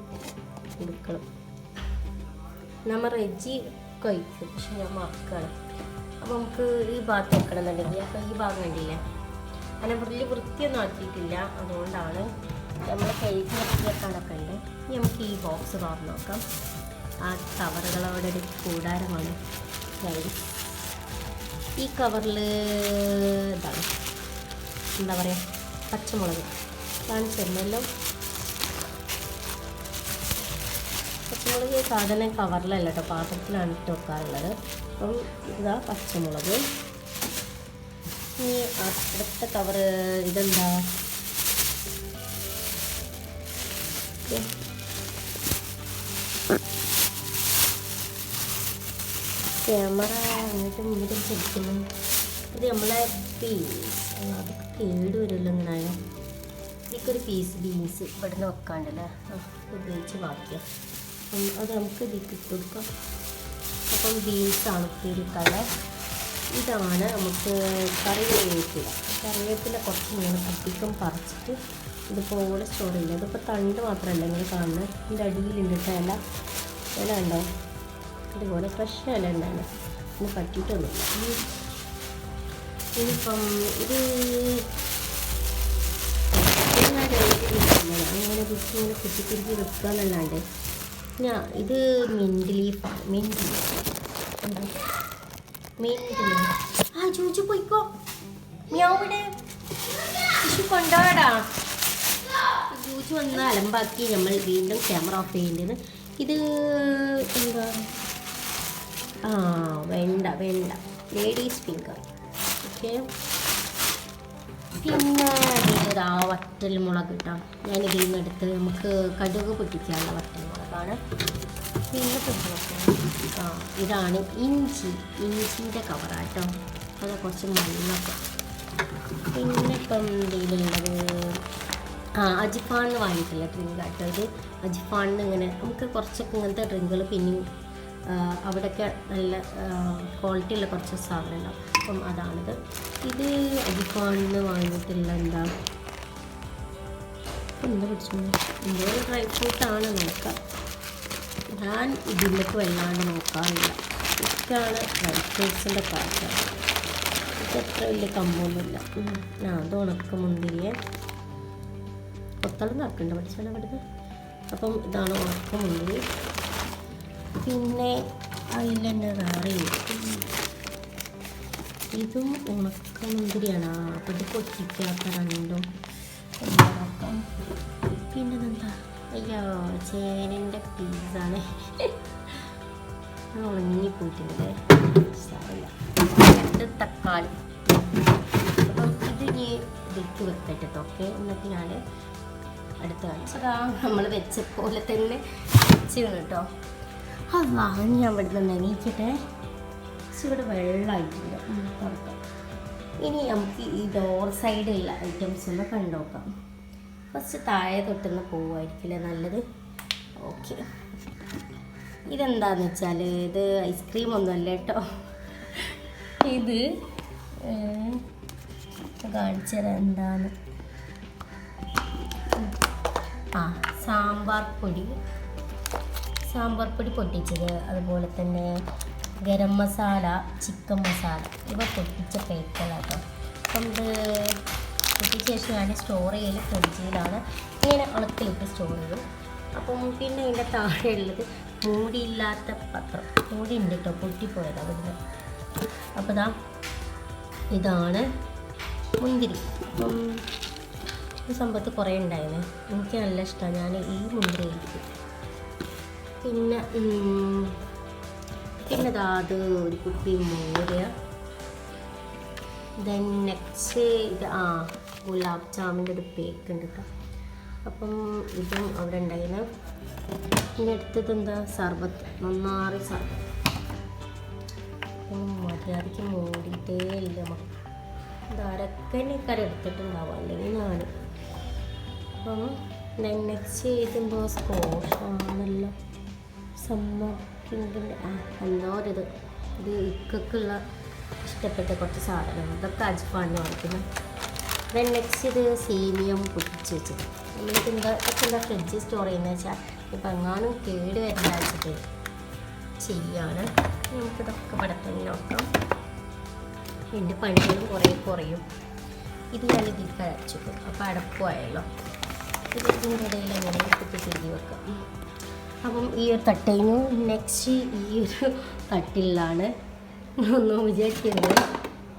കൊടുക്കണം. നമ്മൾ റെജി കഴിക്കും, പക്ഷെ ഞാൻ മറക്കണം. അപ്പോൾ നമുക്ക് ഈ ഭാഗത്ത് വെക്കണമെന്നുണ്ടെങ്കിൽ, അപ്പോൾ ഈ ഭാഗം കണ്ടില്ലേ, അങ്ങനെ വലിയ വൃത്തിയൊന്നും ആക്കിയിട്ടില്ല. അതുകൊണ്ടാണ് നമ്മൾ കഴുകി വെക്കാനൊക്കെ ഉണ്ട്. ഇനി നമുക്ക് ഈ ബോക്സ് തുറന്ന് നോക്കാം. ആ കവറുകളോടെ ഒരു കൂടാരമാണ്. ഈ കവറിൽ ഇതാണ് എന്താ പറയുക, പച്ചമുളക് കാണിച്ചു തരുന്നല്ലോ. പച്ചമുളക് സാധനം കവറിലല്ല കേട്ടോ, പാത്രത്തിലാണ് ഇട്ട് വെക്കാറുള്ളത്. അപ്പം ഇതാ പച്ചമുളക്. ഇനി അടുത്ത കവറ് ഇതെന്താ, ക്യാമറ അങ്ങോട്ട് മുന്നിട്ട് ചെടിക്കുന്നു. ഇത് നമ്മളെ പീസ്, അത് കേടുവരുമല്ലോ ഇങ്ങനായോ. ഇതിക്കൊരു പീസ് ബീൻസ് ഇവിടുന്ന് വെക്കാണ്ടല്ലേ, ഉപയോഗിച്ച് ബാക്കിയാണ്. അത് നമുക്ക് ഇതിലേക്ക് ഇട്ട് കൊടുക്കാം. അപ്പം ബീൻസാണ് ഉപ്പേരിക്കട. ഇതാണ് നമുക്ക് കറിവേപ്പില. കറിവേപ്പില കുറച്ച് ഇങ്ങനെ അധികം പറിച്ചിട്ട് ഇതുപോലെ സ്റ്റോർ ചെയ്യുന്നത്. ഇതിപ്പോൾ തണ്ട് മാത്രമല്ല ഇങ്ങനെ കാണുന്നത്, ഇതിൻ്റെ അടിയിലുണ്ട് ഇല ഉണ്ടോ, ഇതുപോലെ ഫ്രഷ് ഇല ഉണ്ടാണ്. ഇന്ന് പറ്റിയിട്ടൊന്നുമില്ല. ഇനിയിപ്പം അങ്ങനെ ഇങ്ങനെ കുത്തിത്തിരിച്ച് വെക്കുക എന്നല്ലാണ്ട് ഇത് മിൻറ്റ് ലീഫാണ്. മിൻറ്റ് ലീഫ് ആ ചൂച്ചു പോയിക്കോ, ഞാവിടെ ചൂച്ചു കൊണ്ടാടാ. ചൂച്ചു വന്ന് അലമ്പാക്കി നമ്മൾ വീണ്ടും ക്യാമറ ഓഫ് ചെയ്യേണ്ടത്. ഇത് എന്താ, വേണ്ട ലേഡീസ് ഫിംഗർ. ഓക്കെ, പിന്നെ ഇതാ വറ്റൽ മുളക് കിട്ടാം. ഞാൻ ഇതിൽ നിന്ന് എടുത്ത് നമുക്ക് കടുക് പൊട്ടിക്കാനുള്ള വറ്റൽ മുളകാണ്. പിന്നെ ഇതാണ് ഇഞ്ചിയുടെ കവറാട്ടോ. അത് കുറച്ച് മണ്ണൊക്കെ. പിന്നെ ഇപ്പം ഇതിലുള്ളത് അജിഫാണിന് വാങ്ങിയിട്ടില്ല ഡ്രിങ്ക് ആട്ടോ. ഇത് അജിഫാണിന് ഇങ്ങനെ നമുക്ക് കുറച്ചൊക്കെ ഇങ്ങനത്തെ ഡ്രിങ്കുകൾ പിന്നെയും അവിടെയൊക്കെ നല്ല ക്വാളിറ്റി ഉള്ള കുറച്ച് സാധനം ഉണ്ടാവും. അപ്പം അതാണിത്. ഇത് അടിപ്പാണിന്ന് വാങ്ങിയിട്ടുള്ള എന്താ പിടിച്ചു എന്തോ ഒരു ഡ്രൈ ഫ്രൂട്ടാണ്. നോക്കാം, ഞാൻ ഇതിലേക്ക് വല്ലാണ്ട് നോക്കാറില്ല. ഇതാണ് ഡ്രൈ ഫ്രൂട്ട്സിൻ്റെ പാക്കാണ്. ഇതത്ര വലിയ കമ്പൊന്നുമില്ല. അത് ഉണക്ക മുന്തിരിയെ കൊത്തളം നടക്കണ്ട പഠിച്ചാണ് അവിടുന്ന്. അപ്പം ഇതാണ് ഉണക്ക മുന്തിരി. പിന്നെ അതിൽ തന്നെ വേറെ ഇതും ഉണക്ക മുന്തിരിയാണ്. അപ്പം ഇത് പൊട്ടിക്കാത്ത രണ്ടും നോക്കാം. പിന്നെ എന്താ, അയ്യോ ചേനൻ്റെ പീസാണ് ഉണങ്ങിപ്പോയിട്ടില്ലേ, സാരമില്ല. ഇത് തക്കാളി. അപ്പം ഇത് ഇനി ഇതിലേക്ക് വെക്കട്ടെ ഓക്കെ. എന്നിട്ട് ഞാൻ അടുത്ത കാണിച്ചതാ നമ്മൾ വെച്ച പോലെ തന്നെ വെച്ച് കേട്ടോ. അതാ ഞാൻ ഇവിടെ നിന്ന് എണീക്കട്ടെ. ഇവിടെ വെള്ളമായിട്ടില്ല പുറത്ത്. ഇനി നമുക്ക് ഈ ഡോർ സൈഡുള്ള ഐറ്റംസ് ഒന്ന് കണ്ടുനോക്കാം. ഫസ്റ്റ് താഴെ തൊട്ടുന്ന പോവായിരിക്കില്ല നല്ലത്. ഓക്കെ, ഇതെന്താന്ന് വെച്ചാൽ ഇത് ഐസ്ക്രീം ഒന്നുമല്ല കേട്ടോ. ഇത് കാണിച്ചത് എന്താണ്, സാമ്പാർ പൊടി പൊട്ടിച്ചത്, അതുപോലെ തന്നെ ഗരം മസാല, ചിക്കൻ മസാല, ഇവ പൊട്ടിച്ച പേക്കുകളാട്ടോ. അപ്പം ഇത് പൊട്ടിച്ച ശേഷം ഞാൻ സ്റ്റോർ ചെയ്യൽ ഫ്രിഡ്ജിലാണ്. ഇങ്ങനെ ഉണക്കിലിട്ട് സ്റ്റോർ ചെയ്യും. അപ്പം പിന്നെ ഇതിൻ്റെ താഴെയുള്ളത് മൂടിയില്ലാത്ത പത്രം. മൂടി ഉണ്ട് കേട്ടോ, പൊട്ടിപ്പോയത് അവിടുന്ന്. അപ്പോൾ ഇതാണ് മുന്തിരി. അപ്പം ഈ സംഭവത്ത് കുറേ ഉണ്ടായിരുന്നു, എനിക്ക് നല്ല ഇഷ്ടമാണ്. ഞാൻ ഈ മുന്തിരി കഴിക്കും. പിന്നെ അത് ഒരു കുപ്പി മോര്. ദെൻ നെക്സ്റ്റ് ഇത് ഗുലാബ് ജാമിൻ്റെ ഒരു പേക്ക് ഉണ്ട് കേട്ടോ. അപ്പം ഇതും അവിടെ ഉണ്ടായിരുന്നു. പിന്നെ അടുത്തത് എന്താ, സർബത്ത്, നന്നാറി സർബത്ത്. മര്യാദയ്ക്ക് മൂടിയിട്ടേ ഇല്ല. ഇതാരൊക്കെ കറി എടുത്തിട്ടുണ്ടാവും, അല്ലെങ്കിൽ ഞാൻ. അപ്പം നെക്സ്റ്റ് എഴുതുമ്പോൾ സ്കോഷാണല്ലോ, സമ്മർക്കിൻ്റെ എന്തോ ഒരിത്. ഇത് ഇക്കൊക്കെയുള്ള ഇഷ്ടപ്പെട്ട കുറച്ച് സാധനം. ഇതൊക്കെ അജ്ഫാണ് വാങ്ങിക്കുന്നത്. നെക്സ്റ്റ് ഇത് സേമിയം പൊട്ടിച്ച് വെച്ചത്. നമ്മളിത് എന്താ ഫ്രിഡ്ജിൽ സ്റ്റോർ ചെയ്യുന്നത് വെച്ചാൽ ഇപ്പം എങ്ങാനും കേട് വരുന്ന വെച്ചിട്ട് ചെയ്യാണ്. നമുക്കിതൊക്കെ ഇവിടെ തന്നെ നോക്കാം. എൻ്റെ പണികളും കുറയും. ഇത് ഞാൻ ഇതിലേക്ക് അരച്ചു അപ്പോൾ അടപ്പമായല്ലോ. ഇതിൻ്റെ ഇടയിൽ എങ്ങനെ കുത്തി തിരികെ വെക്കാം. അപ്പം ഈ ഒരു തട്ടയിന് നെക്സ്റ്റ് ഈ ഒരു തട്ടിലാണ് ഒന്നും വിചാരിക്കുന്നത്.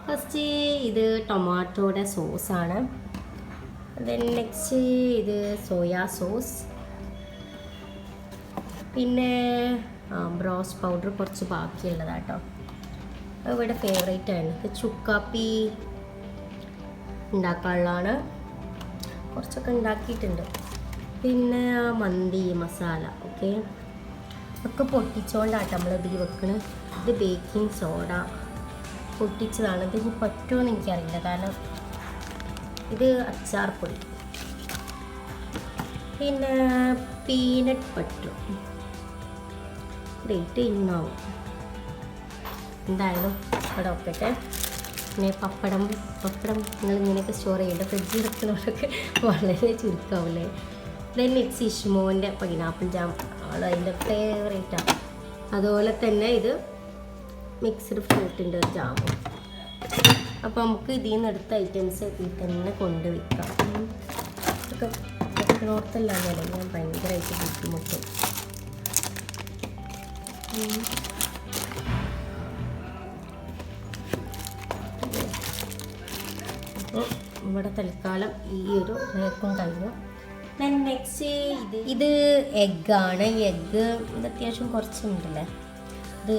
ഫസ്റ്റ് ഇത് ടൊമാറ്റോയുടെ സോസാണ്. ദെൻ നെക്സ്റ്റ് ഇത് സോയാ സോസ്. പിന്നെ ബ്രോസ് പൗഡർ കുറച്ച് ബാക്കിയുള്ളതാട്ടോ. ഇവിടെ ഫേവറേറ്റ് ആണ്. ഇത് ചുക്കാപ്പി ഉണ്ടാക്കാനുള്ളതാണ്, കുറച്ചൊക്കെ ഉണ്ടാക്കിയിട്ടുണ്ട്. പിന്നെ മന്തി മസാല. ഓക്കെ, ഒക്കെ പൊട്ടിച്ചുകൊണ്ടാട്ടോ നമ്മൾ ഇതിൽ വെക്കുന്നത്. ഇത് ബേക്കിംഗ് സോഡ പൊട്ടിച്ചതാണ്. ഇതിന് പറ്റുമെന്ന് എനിക്കറിയില്ല, കാരണം ഇത് അച്ചാർ പൊടി. പിന്നെ പീനട്ട് ബട്ടർ, ഡേറ്റ് ഇന്നാവും എന്തായാലും ഇവിടെ വെക്കട്ടെ. പിന്നെ പപ്പടം നിങ്ങൾ ഇങ്ങനെയൊക്കെ സ്റ്റോർ ചെയ്യേണ്ട ഫ്രിഡ്ജിൽ വെക്കുന്നവരൊക്കെ വളരെ ചുരുക്കാവില്ലേ. ദെൻ നെക്സ്റ്റ് ഇഷ്മോൻ്റെ പൈനാപ്പിൾ ജാം ആണ് അതിൻ്റെ ഫേവറേറ്റാണ്. അതുപോലെ തന്നെ ഇത് മിക്സ്ഡ് ഫ്രൂട്ടിൻ്റെ ഒരു ജാമും. അപ്പോൾ നമുക്ക് ഇതിൽ നിന്ന് എടുത്ത ഐറ്റംസ് ഇതിൽ തന്നെ കൊണ്ടുവയ്ക്കാം. ഇതൊക്കെ വെക്കണോർത്തല്ലാന്നല്ല, ഞാൻ ഭയങ്കരമായിട്ട് ബുദ്ധിമുട്ടും. അപ്പോൾ ഇവിടെ തൽക്കാലം ഈ ഒരു റേക്കും കഴിഞ്ഞു. ദെൻ നെക്സ്റ്റ് ഇത് എഗ്ഗാണ്. എഗ്ഗ് ഇത് അത്യാവശ്യം കുറച്ചുണ്ടല്ലേ, ഇത്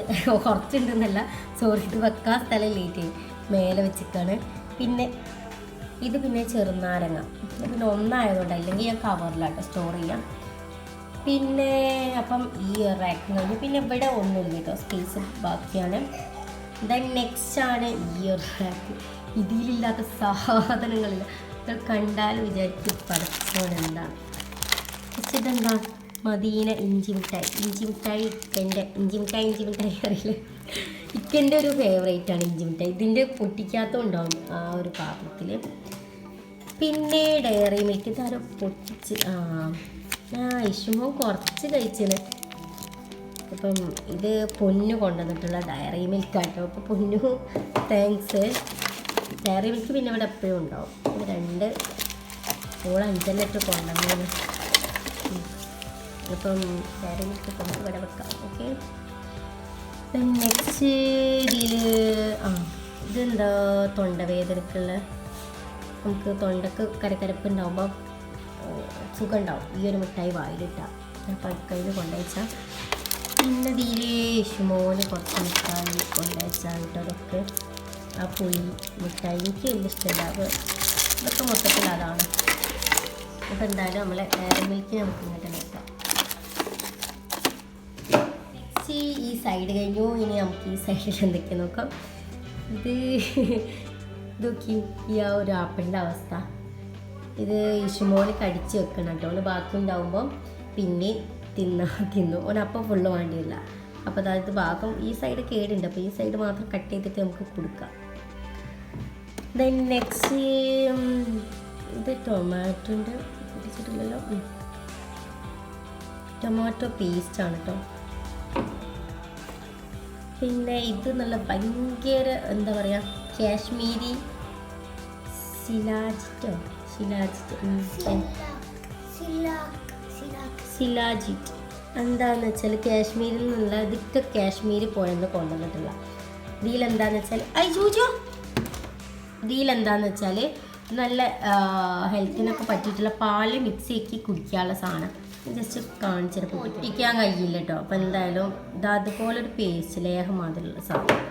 കുറച്ചുണ്ടെന്നല്ല, സോറി, ഇത് വെക്കാൻ സ്ഥലം ലേറ്റ് മേലെ വെച്ചിട്ടാണ്. പിന്നെ ഇത് പിന്നെ ചെറുനാരങ്ങ. ഇത് പിന്നെ ഒന്നായതുകൊണ്ട്, അല്ലെങ്കിൽ ഞാൻ കവറിലാട്ടോ സ്റ്റോർ ചെയ്യാം. പിന്നെ അപ്പം ഈ റാക്ക് കഴിഞ്ഞു. പിന്നെ ഇവിടെ ഒന്നുമില്ല കേട്ടോ, സ്പേസ് ബാക്കിയാണ്. ദെൻ നെക്സ്റ്റ് ആണ് ഈ ഒരു റാക്ക്. ഇതിലില്ലാത്ത സാധനങ്ങളില്ല. നിങ്ങൾ കണ്ടാൽ വിചാരിക്കും പഠിച്ചോൻ എന്താണ്. ഇതെന്താ മദീന ഇഞ്ചി മിഠായി ഇക്കൻ്റെ അറിയില്ല, ഇക്കൻ്റെ ഒരു ഫേവറേറ്റ് ആണ് ഇഞ്ചി മിഠായി. ഇതിൻ്റെ പൊട്ടിക്കാത്തതുണ്ടാവും ആ ഒരു പാത്രത്തിൽ. പിന്നെ ഡയറി മിൽക്ക് ഇതാരോ പൊട്ടിച്ച് ഇഷുമോ കുറച്ച് കഴിച്ചത്. അപ്പം ഇത് പൊന്നു കൊണ്ടുവന്നിട്ടുള്ള ഡയറി മിൽക്ക് ആട്ടോ. അപ്പോൾ പൊന്നു താങ്ക്സ്. ഡയറി മിൽക്ക് പിന്നെ ഇവിടെ എപ്പോഴും ഉണ്ടാവും. ഇത് 2 5 കൊണ്ടുവന്നു. അപ്പം ഡയറി മിൽക്ക് കൊണ്ട് ഇവിടെ വെക്കാം. ഓക്കെ. നെക്സ്റ്റ് ഇതിൽ ഇതെന്താ തൊണ്ടവേദനക്കുള്ള, നമുക്ക് തൊണ്ടക്ക് കരക്കരപ്പ് ഉണ്ടാകുമ്പോൾ സുഖം ഉണ്ടാവും ഈ ഒരു മിഠായി വായിലിട്ടാൽ. അപ്പം കയ്യിൽ കൊണ്ടുവച്ചാൽ പിന്നെ ഇതിൽ യേശുമോന് കുറച്ച് മിഠായി കൊണ്ടുവച്ചാൽ അതൊക്കെ ആ പുളി മിഠായി എനിക്ക് വലിയ ഇഷ്ടമില്ല. അപ്പോൾ ഇതൊക്കെ മൊത്തത്തിൽ അതാണ്. അപ്പോൾ എന്തായാലും നമ്മളെ ഡയറി മിൽക്ക് നമുക്ക് ഇങ്ങോട്ട് നോക്കാം. നെക്സ്റ്റ് ഈ സൈഡ് കഴിഞ്ഞു. ഇനി നമുക്ക് ഈ സൈഡിൽ എന്തൊക്കെ നോക്കാം. ഇതൊക്കെ ഈ ആ ഒരു ആപ്പിളിൻ്റെ അവസ്ഥ. ഇത് ഇഷുമോന് കടിച്ച് വെക്കണം കേട്ടോ. ഓന് ബാക്കി ഉണ്ടാവുമ്പം പിന്നെ തിന്നു. ഓനപ്പം ഫുള്ള് വേണ്ടിയില്ല. അപ്പോൾ അതായത് ഭാഗം ഈ സൈഡ് കേടുണ്ട്. അപ്പോൾ ഈ സൈഡ് മാത്രം കട്ട് ചെയ്തിട്ട് നമുക്ക് കൊടുക്കാം. ദെൻ നെക്സ്റ്റ് ഇത് ടൊമാറ്റോൻ്റെ പിടിച്ചിട്ടില്ലല്ലോ, ടൊമാറ്റോ പേസ്റ്റാണ് കേട്ടോ. പിന്നെ ഇത് നല്ല ഭയങ്കര എന്താ പറയുക, കാശ്മീരി സിലാജിറ്റ് എന്താണെന്ന് വെച്ചാൽ കാശ്മീരിൽ നിന്നുള്ള ഇതൊക്കെ കാശ്മീർ പോയെന്ന് കൊണ്ടുവന്നിട്ടുള്ള. ഇതിലെന്താന്ന് വെച്ചാൽ ഇതിലെന്താന്ന് വെച്ചാൽ നല്ല ഹെൽത്തിനൊക്കെ പറ്റിയിട്ടുള്ള പാല് മിക്സ് ആക്കി കുടിക്കാനുള്ള സാധനം. ജസ്റ്റ് കാണിച്ചിട്ട് പൊട്ടിക്കാൻ കഴിയില്ല കേട്ടോ. അപ്പോൾ എന്തായാലും ഇത് അതുപോലൊരു പേസ്റ്റ് ലേഹം മാതിരിയുള്ള സാധനം.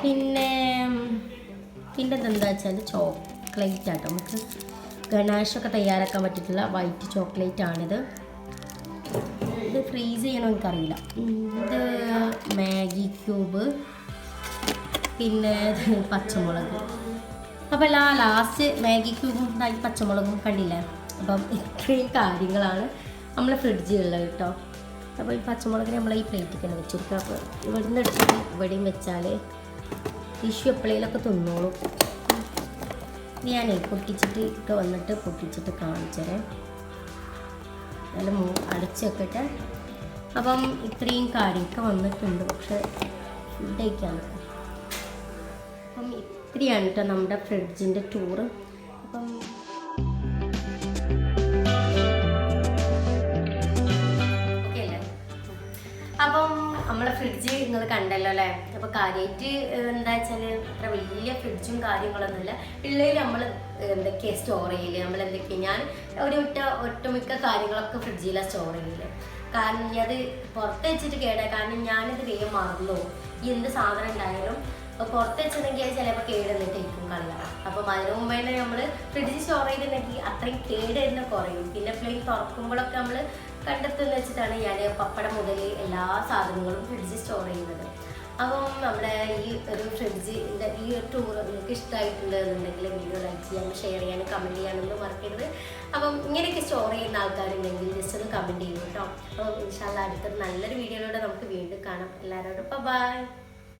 പിന്നെ ഇതെന്താ വെച്ചാൽ ചോക്ലേറ്റ് ആട്ടോ. നമുക്ക് ഗണാഷൊക്കെ തയ്യാറാക്കാൻ പറ്റിയിട്ടുള്ള വൈറ്റ് ചോക്ലേറ്റ് ആണിത്. ഇത് ഫ്രീസ് ചെയ്യണോ എനിക്കറിയില്ല. ഇത് മാഗി ക്യൂബ്, പിന്നെ പച്ചമുളക്. അപ്പോൾ ലാസ്റ്റ് മാഗി ക്യൂബും പച്ചമുളകും കണ്ടില്ലേ. അപ്പം ഇത്രയും കാര്യങ്ങളാണ് നമ്മളെ ഫ്രിഡ്ജിലുള്ളത് കേട്ടോ. അപ്പോൾ ഈ പച്ചമുളകിനെ നമ്മൾ ഈ പ്ലേറ്റിൽ തന്നെ വെച്ച് കൊടുക്കുക. അപ്പോൾ ഇവിടുന്ന് എടുത്തിട്ട് ഇവിടെയും വെച്ചാൽ ടിഷ്യൂ എപ്പോഴേലൊക്കെ തിന്നോളും. ഞാനേ പൊട്ടിച്ചിട്ട് വന്നിട്ട് പൊട്ടിച്ചിട്ട് കാണിച്ചേ. നല്ല അടച്ച് വെക്കട്ടെ. അപ്പം ഇത്രയും കാര്യമൊക്കെ വന്നിട്ടുണ്ട്. പക്ഷെ ഫുഡ് കഴിക്കാൻ അപ്പം ഇത്രയാണ് കേട്ടോ നമ്മുടെ ഫ്രിഡ്ജിൻ്റെ ടൂറ്. അപ്പം നമ്മളെ ഫ്രിഡ്ജ് നിങ്ങൾ കണ്ടല്ലോ അല്ലേ. അപ്പോൾ കാര്യമായിട്ട് എന്താ വെച്ചാൽ അത്ര വലിയ ഫ്രിഡ്ജും കാര്യങ്ങളൊന്നുമില്ല. ഉള്ളതിൽ നമ്മൾ എന്തൊക്കെയാണ് സ്റ്റോർ ചെയ്യല്, നമ്മൾ എന്തൊക്കെയാണ് ഞാൻ ഒട്ടുമിക്ക കാര്യങ്ങളൊക്കെ ഫ്രിഡ്ജിലാണ് സ്റ്റോർ ചെയ്യല്. കാരണം അത് പുറത്ത് വെച്ചിട്ട് കേടാ. കാരണം ഞാനിത് വേഗം മറന്നു. ഈ എന്ത് സാധനം ഉണ്ടായാലും പുറത്ത് വെച്ചിട്ടുണ്ടെങ്കിൽ അത് ചിലപ്പോൾ കേടുന്നിട്ടായിരിക്കും കളയാം. അപ്പം അതിന് മുമ്പ് തന്നെ നമ്മൾ ഫ്രിഡ്ജിൽ സ്റ്റോർ ചെയ്തിട്ടുണ്ടെങ്കിൽ അത്രയും കേട് തന്നെ കുറയും. പിന്നെ പ്ലെയിൻ തുറക്കുമ്പോഴൊക്കെ നമ്മൾ കണ്ടെത്തുന്ന വെച്ചിട്ടാണ് ഞാൻ പപ്പടം മുതൽ എല്ലാ സാധനങ്ങളും ഫ്രിഡ്ജിൽ സ്റ്റോർ ചെയ്യുന്നത്. അപ്പം നമ്മുടെ ഈ ഒരു ഫ്രിഡ്ജിൻ്റെ ഈ ഒരു ടൂർ നിങ്ങൾക്ക് ഇഷ്ടമായിട്ടുണ്ട് എന്നുണ്ടെങ്കിൽ വീഡിയോ ലൈക്ക് ചെയ്യാനും ഷെയർ ചെയ്യാനും കമൻറ്റ് ചെയ്യാനൊന്നും മറക്കരുത്. അപ്പം ഇങ്ങനെയൊക്കെ സ്റ്റോർ ചെയ്യുന്ന ആൾക്കാരുണ്ടെങ്കിൽ ജസ്റ്റ് ഒന്ന് കമൻറ്റ് ചെയ്യും കേട്ടോ. അപ്പം ഇൻഷാ അല്ലാഹ് അടുത്തൊരു നല്ലൊരു വീഡിയോയിലൂടെ നമുക്ക് വീണ്ടും കാണാം. എല്ലാവരോടും ബൈ.